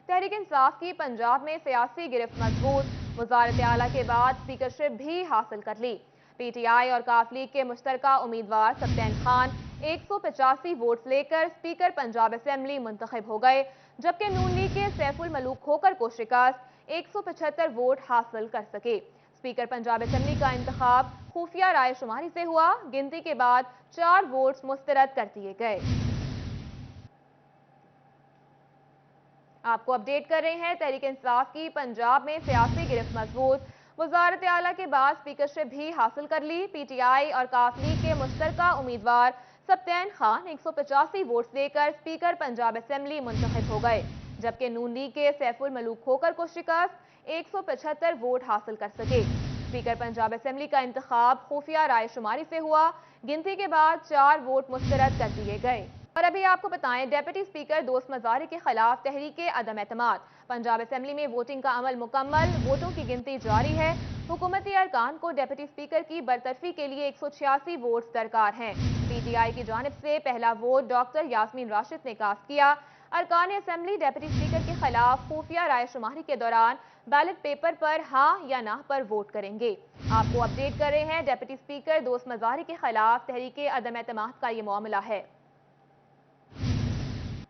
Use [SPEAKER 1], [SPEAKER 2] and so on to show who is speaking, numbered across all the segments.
[SPEAKER 1] तहरीक इंसाफ की पंजाब में सियासी गिरफ्त मजबूत, वजारत आला के बाद स्पीकरशिप भी हासिल कर ली। PTI और काफ लीग के मुश्तरका उम्मीदवार सत्यान खान 185 वोट्स लेकर स्पीकर पंजाब असेंबली मुंतखब हो गए, जबकि नून लीग के सैफुल मलूक खोकर को शिकस्त 175 वोट हासिल कर सके। स्पीकर पंजाब असेंबली का इंतखाब खुफिया राय शुमारी से हुआ। गिनती के बाद 4 वोट्स मुस्तरद कर दिए गए। आपको अपडेट कर रहे हैं, तहरीक इंसाफ की पंजाब में सियासी गिरफ्त मजबूत, वजारत आला के बाद स्पीकरशिप भी हासिल कर ली। PTI और काफ लीग के मुश्तरका उम्मीदवार सत्यान खान 185 वोट्स लेकर स्पीकर पंजाब असेंबली मुंतखब हो गए, जबकि नून लीग के सैफुल मलूक खोकर को शिकस्त 175 वोट हासिल कर सके। स्पीकर पंजाब असेंबली का इंतखाब खुफिया राय शुमारी से हुआ। गिनती के बाद 4 वोट मुस्तरद कर दिए गए। और अभी आपको बताएं, डेप्यूटी स्पीकर दोस्त मजारी के खिलाफ तहरीके अदम एतमाद। पंजाब असेंबली में वोटिंग का अमल मुकम्मल, वोटों की गिनती जारी है। हुकूमती अरकान को डेप्यूटी स्पीकर की बरतरफी के लिए 186 वोट्स दरकार हैं। PTI की जानिब से पहला वोट डॉक्टर यास्मीन राशिद ने कास्ट किया। अरकान असेंबली डेप्यूटी स्पीकर के खिलाफ खुफिया राय शुमारी के दौरान बैलेट पेपर पर हाँ या ना पर वोट करेंगे। आपको अपडेट कर रहे हैं, डेप्यूटी स्पीकर दोस्त मजारी के खिलाफ तहरीके अदम एतमाद का ये मामला है।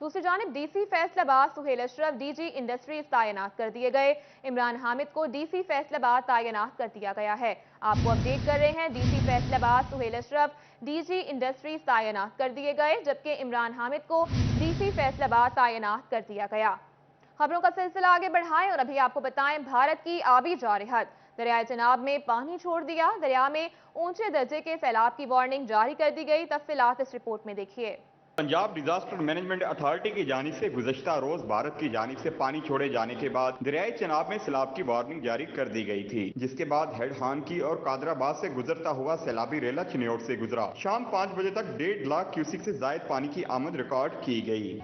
[SPEAKER 1] दूसरी जानिब DC Faisalabad Suhail Ashraf DG industries तैनात कर दिए गए। इमरान हामिद को DC फैसलाबाद तैनात कर दिया गया है। आपको अपडेट कर रहे हैं, DC Faisalabad Suhail Ashraf DG industries तैनात कर दिए गए, जबकि इमरान हामिद को DC फैसलाबाद तैनात कर दिया गया। खबरों का सिलसिला आगे बढ़ाएं और अभी आपको बताएं, भारत की आबी जारहत दरियाए चनाब में पानी छोड़ दिया। दरिया में ऊंचे दर्जे के सैलाब की वार्निंग जारी कर दी गई। तफसीलात इस रिपोर्ट में देखिए।
[SPEAKER 2] पंजाब डिजास्टर मैनेजमेंट अथॉरिटी की जानिब से गुज़श्ता रोज भारत की जानिब से पानी छोड़े जाने के बाद दरियाई चनाब में सैलाब की वार्निंग जारी कर दी गई थी, जिसके बाद हेड हानकी और कादराबाद से गुजरता हुआ सैलाबी रेला चिन्योट से गुजरा। शाम 5 बजे तक 1.5 लाख क्यूसिक से जायद पानी की आमद रिकॉर्ड की गई।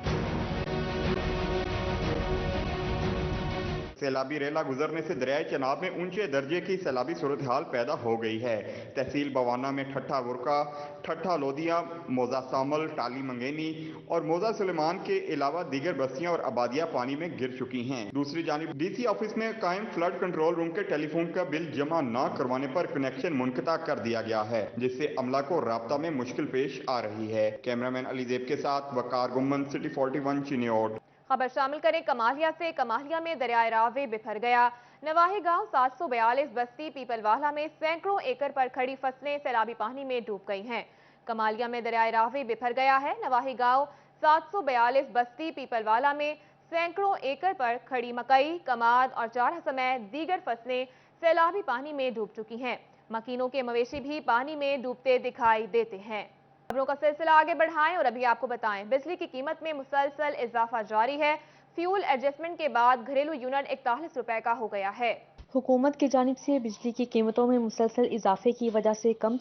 [SPEAKER 2] सैलाबी रेला गुजरने से दरियाई चनाब में ऊंचे दर्जे की सैलाबी सूरत हाल पैदा हो गई है। तहसील बवाना में ठट्ठा बुरका, ठट्ठा लोदिया, मोजा सामल, टाली मंगेनी और मोजा सुलेमान के अलावा दीगर बस्तियां और आबादियां पानी में गिर चुकी हैं। दूसरी जानिब DC ऑफिस में कायम फ्लड कंट्रोल रूम के टेलीफोन का बिल जमा न करवाने पर कनेक्शन मुनक़ता कर दिया गया है, जिससे अमला को राब्ता में मुश्किल पेश आ रही है। कैमरामैन अलीजेब के साथ वकार गुम्मन, सिटी 41 चिन्योट।
[SPEAKER 1] खबर शामिल करें कमालिया से। कमालिया में दरियाए रावी बिफर गया। नवाही गांव 742 बस्ती पीपलवाला में सैकड़ों एकड़ पर खड़ी फसलें सैलाबी पानी में डूब गई हैं। कमालिया में दरियाए रावी बिफर गया है। नवाही गांव 742 बस्ती पीपलवाला में सैकड़ों एकड़ पर खड़ी मकई, कमाद और चारा समेत दीगर फसलें सैलाबी पानी में डूब चुकी हैं। मकीनों के मवेशी भी पानी में डूबते दिखाई देते हैं। खबरों का सिलसिला आगे बढ़ाएं और अभी आपको बताएं, बिजली की कीमत में मुसलसल इजाफा जारी है। फ्यूल एडजस्टमेंट के बाद घरेलू यूनिट 41 रुपए का हो गया है।
[SPEAKER 3] हुकूमत की जानिब से बिजली की कीमतों में मुसलसल इजाफे की वजह से कम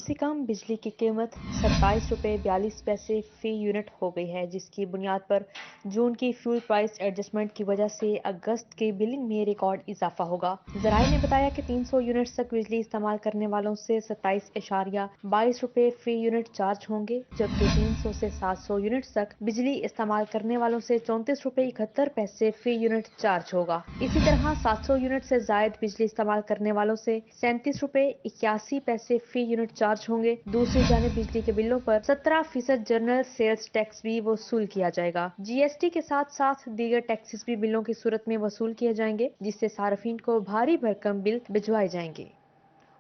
[SPEAKER 3] बिजली की कीमत 27 रुपये 42 पैसे फी यूनिट हो गई है, जिसकी बुनियाद पर जून की फ्यूल प्राइस एडजस्टमेंट की वजह से अगस्त की बिलिंग में रिकॉर्ड इजाफा होगा। जराये ने बताया कि 300 यूनिट तक बिजली इस्तेमाल करने वालों से 27.22 रुपये फी यूनिट चार्ज होंगे, जबकि 300 से 700 यूनिट तक बिजली इस्तेमाल करने वालों से 34 रुपये 71 पैसे फी यूनिट चार्ज होगा। इसी तरह 700 यूनिट से जायद बिजली इस्तेमाल करने वालों से 37 रुपये 81 पैसे फी यूनिट चार्ज होंगे। दूसरी जानिब बिजली के बिलों पर 17% जनरल सेल्स टैक्स भी वसूल किया जाएगा। GST के साथ साथ दीगर टैक्सेस भी बिलों की सूरत में वसूल किए जाएंगे, जिससे सार्फिन को भारी भरकम बिल भिजवाए जाएंगे।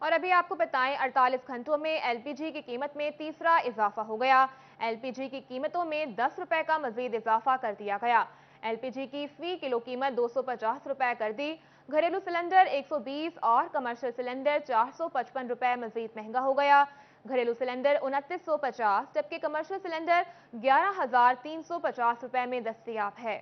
[SPEAKER 1] और अभी आपको बताएं, 48 घंटों में LPG की कीमत में तीसरा इजाफा हो गया। LPG की कीमतों में 10 रुपए का मजीद इजाफा कर दिया गया। LPG की फी किलो कीमत 250 रुपए कर दी। घरेलू सिलेंडर 120 और कमर्शियल सिलेंडर 455 रुपए मजीद महंगा हो गया। घरेलू सिलेंडर 2950 जबकि कमर्शियल सिलेंडर 11,350 रुपए में दस्तयाब है।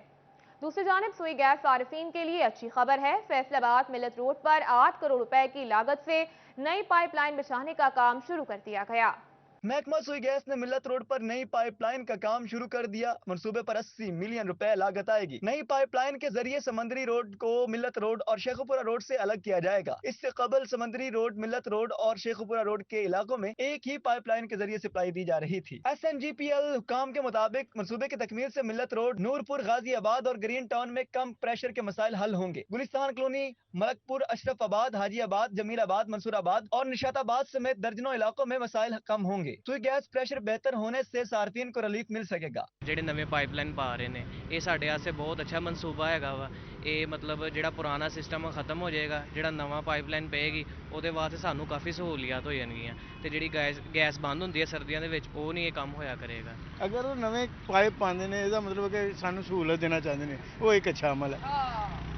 [SPEAKER 1] दूसरी जानिब सुई गैस सार्फिन के लिए अच्छी खबर है। फैसलाबाद मिलत रोड पर 8 करोड़ रुपए की लागत से नई पाइपलाइन बिछाने का काम शुरू कर दिया गया।
[SPEAKER 4] محکمہ سوئی گیس نے ملت روڈ پر نئی پائپ لائن کا کام شروع کر دیا. منصوبے پر 80 ملین روپے لاگت آئے گی. نئی پائپ لائن کے ذریعے سمندری روڈ کو ملت روڈ اور شیخوپورہ روڈ سے الگ کیا جائے گا. اس سے قبل سمندری روڈ، ملت روڈ اور شیخوپورہ روڈ کے علاقوں میں ایک ہی پائپ لائن کے ذریعے سپلائی دی جا رہی تھی. SNGPL حکام کے مطابق منصوبے کی تکمیل سے ملت روڈ، نورپور، غازی آباد اور گرین ٹاؤن میں کم پریشر کے مسائل حل ہوں گے. گلستان کالونی، ملک پور، اشرف آباد، حاجی آباد، جمیل آباد، منصور آباد اور نشات آباد سمیت درجنوں علاقوں میں مسائل کم ہوں گے. سوئی گیس پریشر بہتر ہونے سے صارفین کو ریلیف مل سکے گا.
[SPEAKER 5] ਜਿਹੜੇ ਨਵੇਂ ਪਾਈਪਲਾਈਨ ਪਾ ਰਹੇ ਨੇ ਇਹ ਸਾਡੇ ਵਾਸਤੇ ਬਹੁਤ ਅੱਛਾ ਮਨਸੂਬਾ ਹੈਗਾ ਵਾ. ਇਹ ਮਤਲਬ ਜਿਹੜਾ ਪੁਰਾਣਾ ਸਿਸਟਮ ਖਤਮ ਹੋ ਜਾਏਗਾ, ਜਿਹੜਾ ਨਵਾਂ ਪਾਈਪਲਾਈਨ ਪਏਗੀ ਉਹਦੇ ਵਾਸਤੇ ਸਾਨੂੰ ਕਾਫੀ ਸਹੂਲੀਅਤ ਹੋ ਜਾਣਗੀਆਂ. ਤੇ ਜਿਹੜੀ ਗੈਸ ਬੰਦ ਹੁੰਦੀ ਹੈ ਸਰਦੀਆਂ ਦੇ ਵਿੱਚ ਉਹ ਨਹੀਂ ਇਹ ਕੰਮ ਹੋਇਆ ਕਰੇਗਾ.
[SPEAKER 6] ਅਗਰ ਉਹ ਨਵੇਂ ਪਾਈਪ ਪਾਉਂਦੇ ਨੇ ਇਹਦਾ ਮਤਲਬ ਕਿ ਸਾਨੂੰ ਸਹੂਲਤ ਦੇਣਾ ਚਾਹੁੰਦੇ ਨੇ, ਉਹ ਇੱਕ ਅੱਛਾ ਅਮਲ ਹੈ.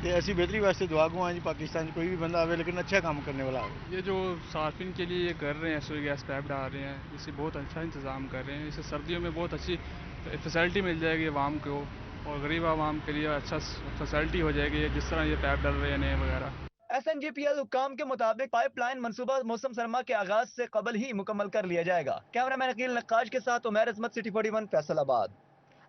[SPEAKER 6] ਤੇ ਅਸੀਂ ਬਿਹਤਰੀ ਵਾਸਤੇ दुआ गो हैं जी. पाकिस्तान कोई भी बंदा आवे लेकिन अच्छा काम करने वाला आवे.
[SPEAKER 7] ये जो सार्फिन के लिए ये कर रहे हैं, सुई गैस पाइप डाल रहे हैं, इससे बहुत अच्छा इंतज़ाम कर रहे हैं. इससे सर्दियों में बहुत अच्छी फैसिलिटी मिल जाएगी आवाम को और गरीब आवाम के लिए अच्छा फैसिलिटी हो जाएगी जिस तरह ये पाइप डाल रहे हैं नए वगैरह.
[SPEAKER 4] SNGPL حکام کے مطابق پائپ لائن منصوبہ موسم سرما کے آغاز سے قبل ہی مکمل کر لیا جائے گا. کیمرہ مین عقیل نقاش کے ساتھ عمیر عظمت، سٹی 41، فیصل آباد.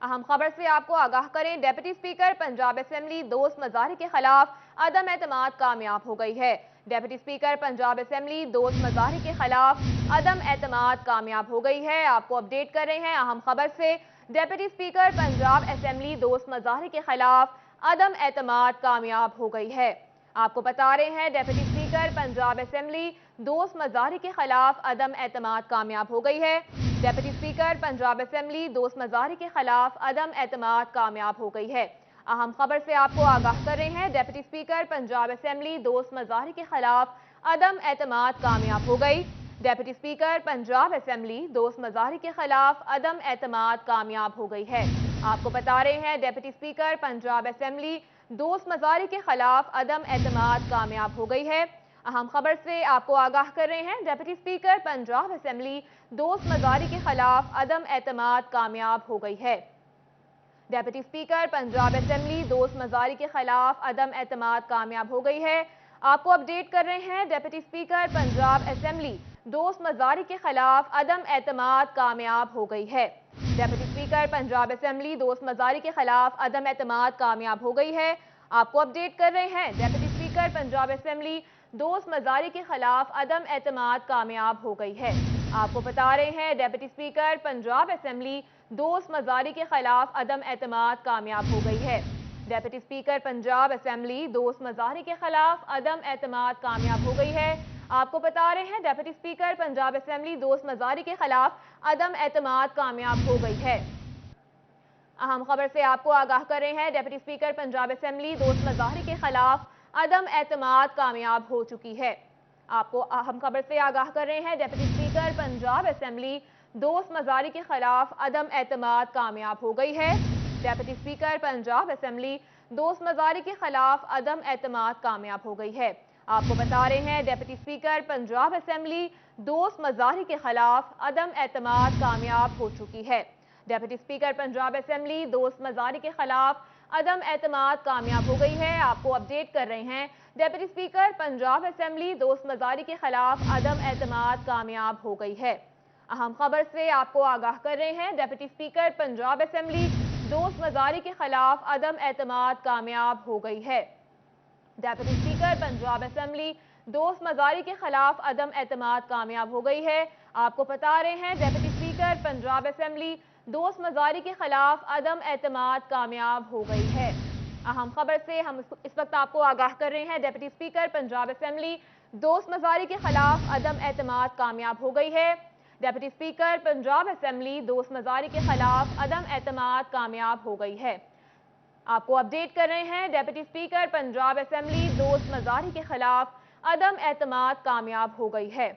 [SPEAKER 1] اہم خبر سے آپ کو آگاہ کریں. ڈیپٹی اسپیکر پنجاب اسمبلی دوست مظاہرے کے خلاف عدم اعتماد کامیاب ہو گئی ہے. ڈیپٹی اسپیکر پنجاب اسمبلی دوست مظاہرے کے خلاف عدم اعتماد کامیاب ہو گئی ہے. آپ کو اپڈیٹ کر رہے ہیں اہم خبر سے. ڈیپٹی اسپیکر پنجاب اسمبلی دوست مظاہرے کے خلاف عدم اعتماد کامیاب ہو گئی ہے. آپ کو بتا رہے ہیں ڈیپٹی اسپیکر پنجاب اسمبلی دوست مظاہرے کے خلاف عدم اعتماد کامیاب ہو گئی ہے. ڈیپٹی اسپیکر پنجاب اسمبلی دوست مظاہرے کے خلاف عدم اعتماد کامیاب ہو گئی ہے. اہم خبر سے آپ کو آگاہ کر رہے ہیں. ڈیپٹی اسپیکر پنجاب اسمبلی دوست مظاہرے کے خلاف عدم اعتماد کامیاب ہو گئی. ڈیپٹی اسپیکر پنجاب اسمبلی دوست مظاہرے کے خلاف عدم اعتماد کامیاب ہو گئی ہے. آپ کو بتا رہے ہیں ڈیپٹی اسپیکر پنجاب اسمبلی دوست مظاہرے کے خلاف عدم اعتماد کامیاب ہو گئی ہے. اہم خبر سے آپ کو آگاہ کر رہے ہیں. ڈیپٹی اسپیکر پنجاب اسمبلی دوست مظاہرے کے خلاف عدم اعتماد کامیاب ہو گئی ہے. ڈیپٹی اسپیکر پنجاب اسمبلی دوست مظاہرے کے خلاف عدم اعتماد کامیاب ہو گئی ہے. آپ کو اپڈیٹ کر رہے ہیں ڈیپٹی اسپیکر پنجاب اسمبلی دوست مظاہرے کے خلاف عدم اعتماد کامیاب ہو گئی ہے. ڈیپٹی اسپیکر پنجاب اسمبلی دوست مظاہرے کے خلاف عدم اعتماد کامیاب ہو گئی ہے. آپ کو اپڈیٹ کر رہے ہیں ڈیپٹی اسپیکر پنجاب اسمبلی دوست مظاہرے کے خلاف عدم اعتماد کامیاب ہو گئی ہے. آپ کو بتا رہے ہیں ڈیپٹی اسپیکر پنجاب اسمبلی دوست مظاہرے کے خلاف عدم اعتماد کامیاب ہو گئی ہے. ڈیپٹی اسپیکر پنجاب اسمبلی دوست مظاہرے کے خلاف عدم اعتماد کامیاب ہو گئی ہے. آپ کو بتا رہے ہیں ڈیپٹی اسپیکر پنجاب اسمبلی دوست مظاہرے کے خلاف عدم اعتماد کامیاب ہو گئی ہے. اہم خبر سے آپ کو آگاہ کر رہے ہیں ڈیپٹی اسپیکر پنجاب اسمبلی دوست مظاہرے کے خلاف عدم اعتماد کامیاب ہو چکی ہے. آپ کو اہم خبر سے آگاہ کر رہے ہیں ڈیپٹی اسپیکر پنجاب اسمبلی دوست مظاہرے کے خلاف عدم اعتماد کامیاب ہو گئی ہے. ڈیپٹی اسپیکر پنجاب اسمبلی دوست مظاہرے کے خلاف عدم اعتماد کامیاب ہو گئی ہے. آپ کو بتا رہے ہیں ڈیپٹی اسپیکر پنجاب اسمبلی دوست مظاہرے کے خلاف عدم اعتماد کامیاب ہو چکی ہے. ڈیپٹی اسپیکر پنجاب اسمبلی دوست مظاہرے کے خلاف عدم اعتماد کامیاب ہو گئی ہے. آپ کو اپڈیٹ کر رہے ہیں ڈیپٹی اسپیکر پنجاب اسمبلی دوست مظاہرے کے خلاف عدم اعتماد کامیاب ہو گئی ہے. اہم خبر سے آپ کو آگاہ کر رہے ہیں ڈیپٹی اسپیکر پنجاب اسمبلی دوست مظاہرے کے خلاف عدم اعتماد کامیاب ہو گئی ہے. ڈیپٹی اسپیکر پنجاب اسمبلی دوست مظاہرے کے خلاف عدم اعتماد کامیاب ہو گئی ہے. آپ کو بتا رہے ہیں ڈیپٹی اسپیکر پنجاب اسمبلی دوست مظاہرے کے خلاف عدم اعتماد کامیاب ہو گئی ہے. اہم خبر سے ہم اس وقت آپ کو آگاہ کر رہے ہیں ڈیپٹی اسپیکر پنجاب اسمبلی دوست مظاہرے کے خلاف عدم اعتماد کامیاب ہو گئی ہے. ڈیپٹی اسپیکر پنجاب اسمبلی دوست مظاہرے کے خلاف عدم اعتماد کامیاب ہو گئی ہے. آپ کو اپڈیٹ کر رہے ہیں ڈیپٹی اسپیکر پنجاب اسمبلی دوست مظاہرے کے خلاف عدم اعتماد کامیاب ہو گئی ہے.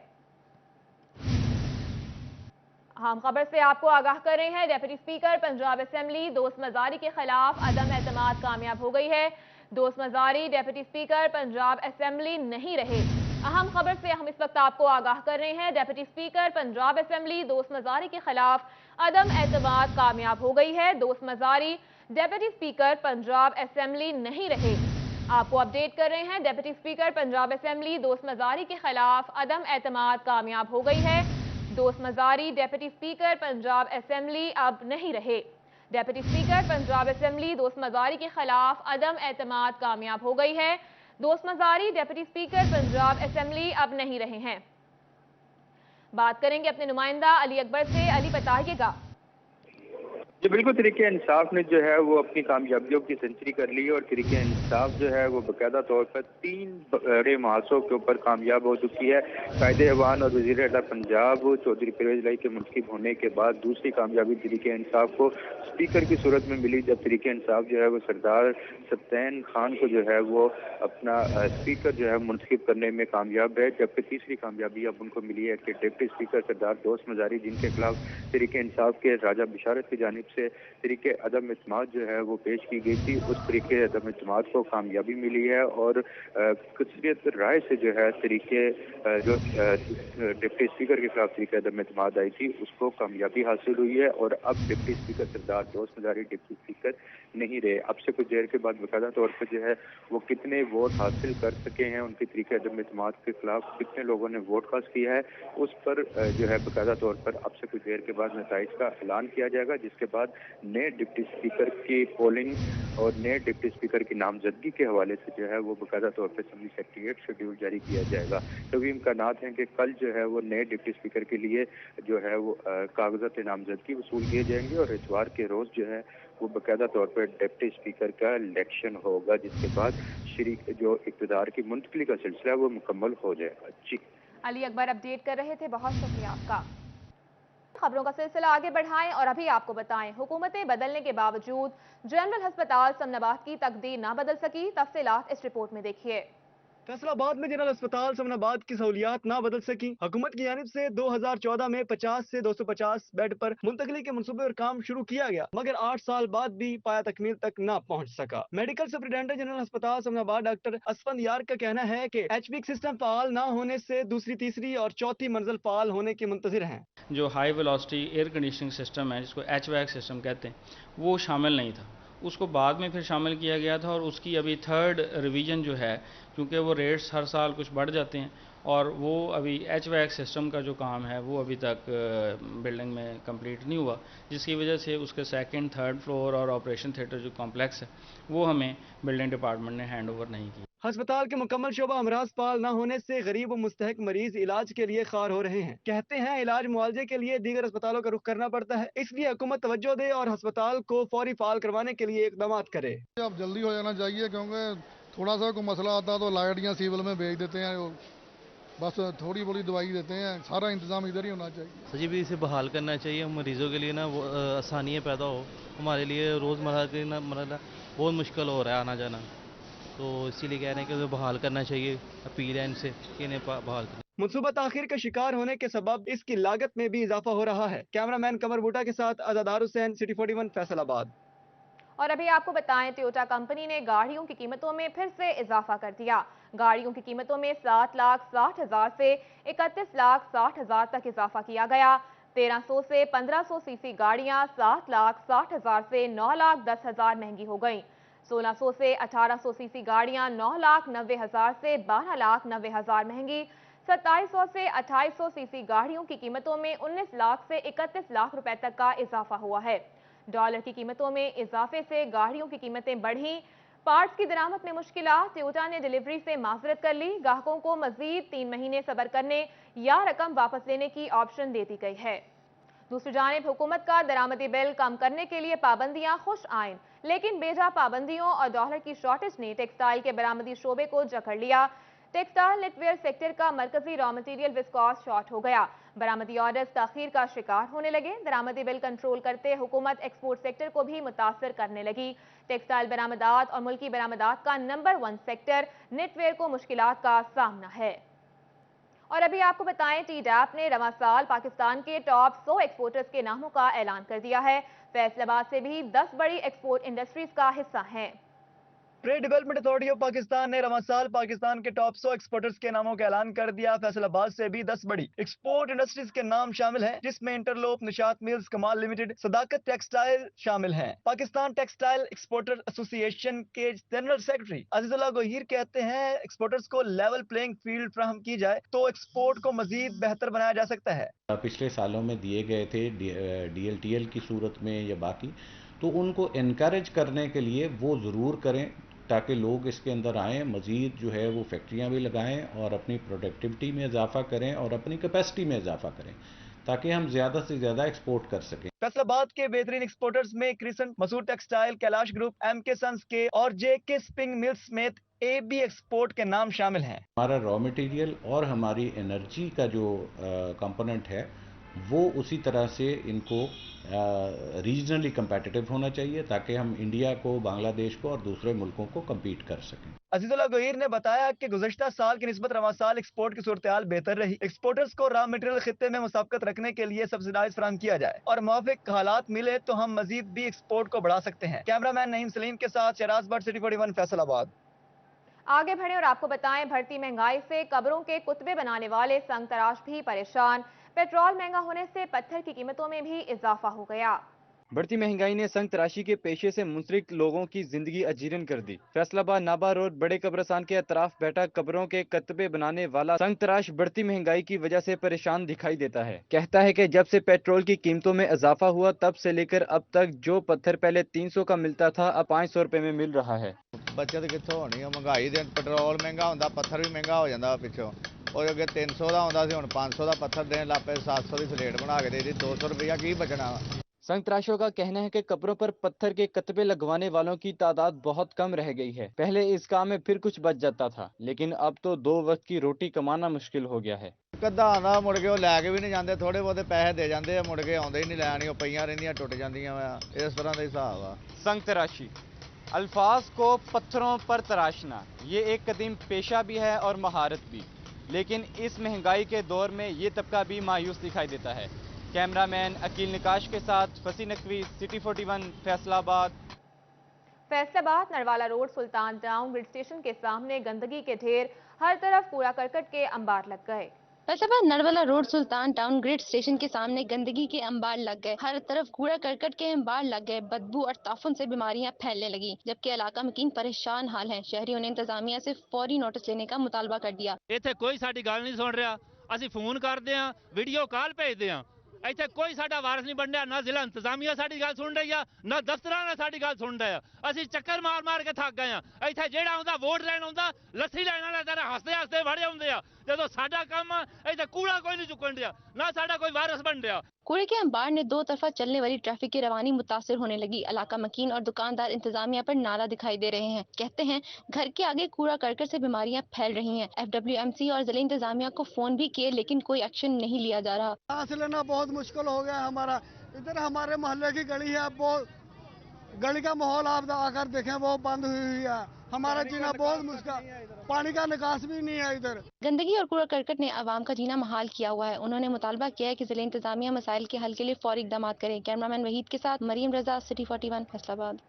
[SPEAKER 1] اہم خبر سے آپ کو آگاہ کر رہے ہیں ڈیپٹی اسپیکر پنجاب اسمبلی دوست مظاہرے کے خلاف عدم اعتماد کامیاب ہو گئی ہے. دوست مظاہرے ڈیپٹی اسپیکر پنجاب اسمبلی نہیں رہے. اہم خبر سے ہم اس وقت آپ کو آگاہ کر رہے ہیں ڈیپٹی اسپیکر پنجاب اسمبلی دوست مظاہرے کے خلاف عدم اعتماد کامیاب ہو گئی ہے. دوست مظاہرے ڈیپٹی اسپیکر پنجاب اسمبلی نہیں رہے. آپ کو اپڈیٹ کر رہے ہیں ڈیپٹی اسپیکر پنجاب اسمبلی دوست مظاہرے کے خلاف عدم اعتماد کامیاب ہو گئی ہے. दोस्त Mazari deputy speaker Punjab assembly अब नहीं रहे। डेप्यूटी स्पीकर पंजाब असेंबली दोस्त मजारी के खिलाफ अदम एतमाद कामयाब हो गई है। दोस्त Mazari deputy speaker Punjab assembly अब नहीं रहे हैं। बात करेंगे अपने नुमाइंदा अली अकबर से। अली बताइएगा।
[SPEAKER 8] जी बिल्कुल, तरीके इंसाफ ने जो है वो अपनी कामयाबियों की सेंचुरी कर ली है और तरीके इंसाफ जो है वो बाकायदा तौर पर 3 बड़े महासों के ऊपर कामयाब हो चुकी है। कायदे ऐवान और वज़ीर आला पंजाब चौधरी परवेज इलाही के मुंतखब होने के बाद दूसरी कामयाबी तरीके इंसाफ को स्पीकर की सूरत में मिली, जब तरीके इंसाफ जो है वो सरदार सप्तान खान को जो है वो अपना स्पीकर जो है मुंतखब करने में कामयाब है। जबकि तीसरी कामयाबी अब उनको मिली है कि डिप्टी स्पीकर सरदार दोस्त मजारी, जिनके खिलाफ तरीके इंसाफ के राजा बिशारत की जानिब से तरीके अदम इत्माद जो है वो पेश की गई थी, उस तरीके अदम इत्माद को कामयाबी मिली है और अक्सरियत राय से जो है तरीके जो डिप्टी स्पीकर के खिलाफ तरीके अदम इत्माद आई थी उसको कामयाबी हासिल हुई है और अब डिप्टी स्पीकर सरदार दोस्त मजारी डिप्टी स्पीकर नहीं रहे। अब से कुछ देर के बाद बाकायदा तौर पर जो है वो कितने वोट हासिल कर सके हैं, उनके तरीके अदम इत्माद के खिलाफ कितने लोगों ने वोट कास्ट किया है, उस पर जो है बाकायदा तौर पर अब से कुछ देर के बाद नताइज का ऐलान किया जाएगा, जिसके बाद नए डिप्टी स्पीकर की पोलिंग और नए डिप्टी स्पीकर की नामजदगी के हवाले से जो है वो बाकायदा तौर पर असेंबली सेक्रेटेरिएट शेड्यूल जारी किया जाएगा। तभी इम्कानात हैं कि कल जो है वो नए डिप्टी स्पीकर के लिए जो है वो कागजात नामजदगी वसूल किए जाएंगे और इतवार के रोज जो है वो बाकायदा तौर पर डिप्टी स्पीकर का इलेक्शन होगा, जिसके बाद जो इक़्तिदार की मुंतकली का सिलसिला वो मुकम्मल हो जाएगा। जी
[SPEAKER 1] अली अकबर अपडेट कर रहे थे, बहुत शुक्रिया आपका। खबरों का सिलसिला आगे बढ़ाएं और अभी आपको बताएं, हुकूमतें बदलने के बावजूद जनरल अस्पताल समनाबाद की तकदीर ना बदल सकी। तफसीलात इस रिपोर्ट में देखिए।
[SPEAKER 4] फैसलाबाद में जनरल अस्पताल समनाबाद की सहूलियात ना बदल सकी। हुकूमत की जानिब से 2014 में 50 से 250 बेड पर मुंतकली के मनसूबे पर काम शुरू किया गया, मगर 8 साल बाद भी पाया तकमील तक ना पहुंच सका। मेडिकल सुपरिटेंडेंट जनरल अस्पताल समनाबाद डॉक्टर असफंद यार का कहना है कि एचपी सिस्टम फाल ना होने से दूसरी, तीसरी और चौथी मंजिल फाल होने के मुंतजिर हैं।
[SPEAKER 9] जो high velocity air conditioning system है, जिसको HVAC सिस्टम कहते हैं, वो शामिल नहीं था। उसको बाद में फिर शामिल किया गया था और उसकी अभी 3rd रिवीजन जो है, क्योंकि वो रेट्स हर साल कुछ बढ़ जाते हैं और वो अभी HVAC सिस्टम का जो काम है वो अभी तक बिल्डिंग में कंप्लीट नहीं हुआ, जिसकी वजह से उसके 2nd, 3rd फ्लोर और ऑपरेशन थिएटर जो कॉम्प्लेक्स है वो हमें बिल्डिंग डिपार्टमेंट ने हैंड ओवर नहीं किया।
[SPEAKER 4] अस्पताल के मुकम्मल शोबा अमराज पाल न होने से गरीब और मुस्तहक मरीज इलाज के लिए खार हो रहे हैं। कहते हैं इलाज मुआवजे के लिए दीगर अस्पतालों का रुख करना पड़ता है, इसलिए हुकूमत तवज्जो दे और अस्पताल को फौरी फाल करवाने के लिए इकदाम करे।
[SPEAKER 10] अब जल्दी हो जाना चाहिए, क्योंकि थोड़ा सा कोई मसला आता है तो लाइट या सिविल में भेज देते हैं, बस थोड़ी बड़ी दवाई देते हैं, सारा इंतजाम इधर ही होना चाहिए।
[SPEAKER 11] जी भी इसे बहाल करना चाहिए, मरीजों के लिए ना वो आसानियाँ पैदा हो। हमारे लिए रोज़मर्रा के ना मतलब बहुत मुश्किल हो रहा है आना जाना, तो इसीलिए कह रहे हैं कि उन्हें बहाल करना चाहिए। अपील है इनसे कि इन्हें बहाल करें।
[SPEAKER 4] मनसूबा ताखिर का शिकार होने के सबब इसकी लागत में भी इजाफा हो रहा है। कैमरामैन कमर बूटा के साथ आजादार हुसैन, सिटी 41 फैसलाबाद।
[SPEAKER 1] और अभी आपको बताएं, टोयोटा कंपनी ने गाड़ियों की कीमतों में फिर से इजाफा कर दिया। गाड़ियों की कीमतों में 7,60,000 से 31,60,000 तक इजाफा किया गया। 1300 से 1500 सीसी गाड़ियां 7,60,000 से 9,10,000 महंगी हो गईं। 1600 से 1800 सीसी गाड़ियां 9,90,000 से 12,90,000 महंगी। 2700 से 2800 सीसी गाड़ियों की कीमतों में 19 लाख से 31 लाख रुपए तक का इजाफा हुआ है। डॉलर की कीमतों में इजाफे से गाड़ियों की कीमतें बढ़ी। पार्ट्स की दरामद में मुश्किलात, टोयोटा ने डिलीवरी से माजरत कर ली। ग्राहकों को मजीद 3 महीने सब्र करने या रकम वापस लेने की ऑप्शन दे दी गई है। दूसरी जानिब हुकूमत का दरामदी बिल कम करने के लिए पाबंदियां खुश आइन, लेकिन बेजा पाबंदियों और डॉलर की शॉर्टेज ने टेक्सटाइल के बरामदी शोबे को जकड़ लिया। टेक्सटाइल नेटवेयर सेक्टर का मरकजी रॉ मटेरियल विस्कॉस शॉर्ट हो गया। बरामदी ऑर्डर्स ताखीर का शिकार होने लगे। दरामदी बिल कंट्रोल करते हुकूमत एक्सपोर्ट सेक्टर को भी मुतासर करने लगी। टेक्सटाइल बरामदात और मुल्की बरामदात का नंबर 1 सेक्टर नेटवेयर को मुश्किलात का सामना है। और अभी आपको बताएं, टीडैप ने रवां साल पाकिस्तान के टॉप 100 एक्सपोर्टर्स के नामों का ऐलान कर दिया है। फैसलाबाद से भी 10 बड़ी एक्सपोर्ट इंडस्ट्रीज का हिस्सा हैं।
[SPEAKER 4] Trade development authority of Pakistan ने रवां साल पाकिस्तान के टॉप 100 एक्सपोर्टर्स के नामों का ऐलान कर दिया। फैसलाबाद से भी 10 बड़ी एक्सपोर्ट इंडस्ट्रीज के नाम शामिल हैं, जिसमें इंटरलोप, निशात मिल्स, कमाल लिमिटेड, सदाकत टेक्सटाइल शामिल हैं। पाकिस्तान टेक्सटाइल एक्सपोर्टर एसोसिएशन के जनरल सेक्रेटरी अजीजुल्लाह गोहीर कहते हैं, एक्सपोर्टर्स को लेवल प्लेइंग फील्ड फराहम की जाए तो एक्सपोर्ट को मजीद बेहतर बनाया जा सकता है।
[SPEAKER 12] पिछले सालों में दिए गए थे DLTL की सूरत में या बाकी, तो उनको इनकरेज करने के लिए वो ज़रूर करें ताकि लोग इसके अंदर आएँ, मज़ीद जो है वो फैक्ट्रियाँ भी लगाएं और अपनी प्रोडक्टिविटी में इजाफा करें और अपनी कैपेसिटी में इजाफा करें ताकि हम ज़्यादा से ज़्यादा एक्सपोर्ट कर सकें।
[SPEAKER 4] फैसलाबाद के बेहतरीन एक्सपोर्टर्स में crescent, Masood textile, Kailash group, MK sons के और JK स्पिंग मिल्स समेत AB एक्सपोर्ट के नाम शामिल हैं।
[SPEAKER 12] हमारा रॉ मटेरियल और हमारी एनर्जी का जो कंपोनेंट है वो उसी तरह से इनको रीजनली competitive होना चाहिए ताकि हम इंडिया को, बांग्लादेश को और दूसरे मुल्कों को compete कर सकें।
[SPEAKER 4] अजीजुल्लाह गोहीर ने बताया कि गुज़श्ता साल की निस्बत रवां साल एक्सपोर्ट की सूरत-ए-हाल बेहतर रही। एक्सपोर्टर्स को रॉ मटेरियल खित्ते में मुसाबकत रखने के लिए सब्सिडाइज फराहम किया जाए और मुवाफिक हालात मिले तो हम मजीद भी एक्सपोर्ट को बढ़ा सकते हैं। कैमरामैन नईम सलीम के साथ शहराज भट्ट, सिटी 41 फैसलाबाद।
[SPEAKER 1] आगे बढ़े और आपको बताएं, बढ़ती महंगाई से कब्रों के कुतबे बनाने वाले संग तराश भी परेशान। पेट्रोल महंगा होने से पत्थर की कीमतों में भी इजाफा हो गया।
[SPEAKER 13] बढ़ती महंगाई ने संग तराशी के पेशे से मुंसलिक लोगों की जिंदगी अजीरन कर दी। फैसलाबाद नाबा रोड बड़े कब्रिस्तान के अतराफ बैठा कब्रों के कतबे बनाने वाला संग तराश बढ़ती महंगाई की वजह से परेशान दिखाई देता है। कहता है कि जब से पेट्रोल की कीमतों में इजाफा हुआ तब से लेकर अब तक जो पत्थर पहले 300 का मिलता था अब 500 रुपए में मिल रहा है।
[SPEAKER 6] बचत कित्थों होनी है, महंगाई दे पेट्रोल महंगा होंदा, पत्थर भी महंगा हो जाता पिछों। और अगे 300 का होंदा सी, हुण 500 का पत्थर देने लग पे, 700 की स्लेट बना के दे दी, 200 रुपया की बचना।
[SPEAKER 13] संग तराशों का कहना है कि कब्रों पर पत्थर के कतबे लगवाने वालों की तादाद बहुत कम रह गई है। पहले इस काम में फिर कुछ बच जाता था, लेकिन अब तो 2 वक्त की रोटी कमाना मुश्किल हो गया है।
[SPEAKER 6] कद्दा आंदा मुड़ के लैके भी नहीं जाते, थोड़े बहुत पैसे दे जाते, मुड़ के आउंदे ही नहीं, लैनी पईयां रहिंदियां टुट जांदियां वा, इस तरह का हिसाब आ।
[SPEAKER 13] संग तराशी अल्फाज को पत्थरों पर तराशना ये एक कदीम पेशा भी है और महारत भी, लेकिन इस महंगाई के दौर में ये तबका भी मायूस दिखाई देता है। कैमरामैन अकील निकाश के साथ फसी नकवी, सिटी 41 फैसलाबाद।
[SPEAKER 1] फैसलाबाद नरवाला रोड सुल्तान टाउन ग्रिड स्टेशन के सामने गंदगी के ढेर, हर तरफ कूड़ा करकट के अंबार लग गए।
[SPEAKER 14] फैसलाबाद नरवाला रोड सुल्तान टाउन ग्रिड स्टेशन के सामने गंदगी के अंबार लग गए, हर तरफ कूड़ा करकट के अंबार लग गए। बदबू और ताफुन से बीमारियां फैलने लगी, जबकि इलाका मकीन परेशान हाल है। शहरियों ने इंतजामिया से फौरी नोटिस लेने का मुतालबा कर दिया।
[SPEAKER 15] इत्थे कोई साडी गल नहीं सुन रहा, असीं फोन करदे हां, वीडियो कॉल भेजदे हां, ਇੱਥੇ ਕੋਈ ਸਾਡਾ ਵਾਰਸ ਨਹੀਂ ਬਣਿਆ। ਨਾ ਜ਼ਿਲ੍ਹਾ ਇੰਤਜ਼ਾਮੀਆ ਸਾਡੀ ਗੱਲ ਸੁਣ ਰਹੀ ਆ, ਨਾ ਦਫ਼ਤਰਾਂ ਨੇ ਸਾਡੀ ਗੱਲ ਸੁਣ ਰਿਹਾ। ਅਸੀਂ ਚੱਕਰ ਮਾਰ ਮਾਰ ਕੇ ਥੱਕ ਗਏ ਆ। ਇੱਥੇ ਜਿਹੜਾ ਆਉਂਦਾ ਵੋਟ ਲੈਣ ਆਉਂਦਾ, ਲੱਸੀ ਲੈਣ ਵਾਲਾ ਤਾਂ ਹੱਸਦੇ ਹੱਸਦੇ ਵੜੇ ਆਉਂਦੇ ਆ। ਜਦੋਂ ਸਾਡਾ ਕੰਮ ਇੱਥੇ ਕੂੜਾ ਕੋਈ ਨਹੀਂ ਚੁੱਕਣ ਰਿਹਾ, ਨਾ ਸਾਡਾ ਕੋਈ ਵਾਰਸ ਬਣ ਰਿਹਾ।
[SPEAKER 14] कूड़े के अंबार ने 2 तरफा चलने वाली ट्रैफिक की रवानी मुतासिर होने लगी। इलाका मकीन और दुकानदार इंतजामिया पर नारा दिखाई दे रहे हैं। कहते हैं घर के आगे कूड़ा करकट से बीमारियां फैल रही हैं। FWMC और जिला इंतजामिया को फोन भी किए, लेकिन कोई एक्शन नहीं लिया जा रहा।
[SPEAKER 16] सांस लेना बहुत मुश्किल हो गया हमारा। इधर हमारे मोहल्ले की गली है, बहुत गली का माहौल आप आकर देखें, वो बंद हुई है। हमारा जीना बहुत मुश्किल, पानी का निकास भी नहीं है इधर।
[SPEAKER 14] गंदगी और कूड़ा करकट ने आवाम का जीना महाल किया हुआ है। उन्होंने मुतालबा किया है कि जिला इंतजामिया मसाइल के हल के लिए फौरी इक़दाम करे। कैमरामैन वहीद के साथ मरीम रजा, सिटी 41 फैसलाबाद।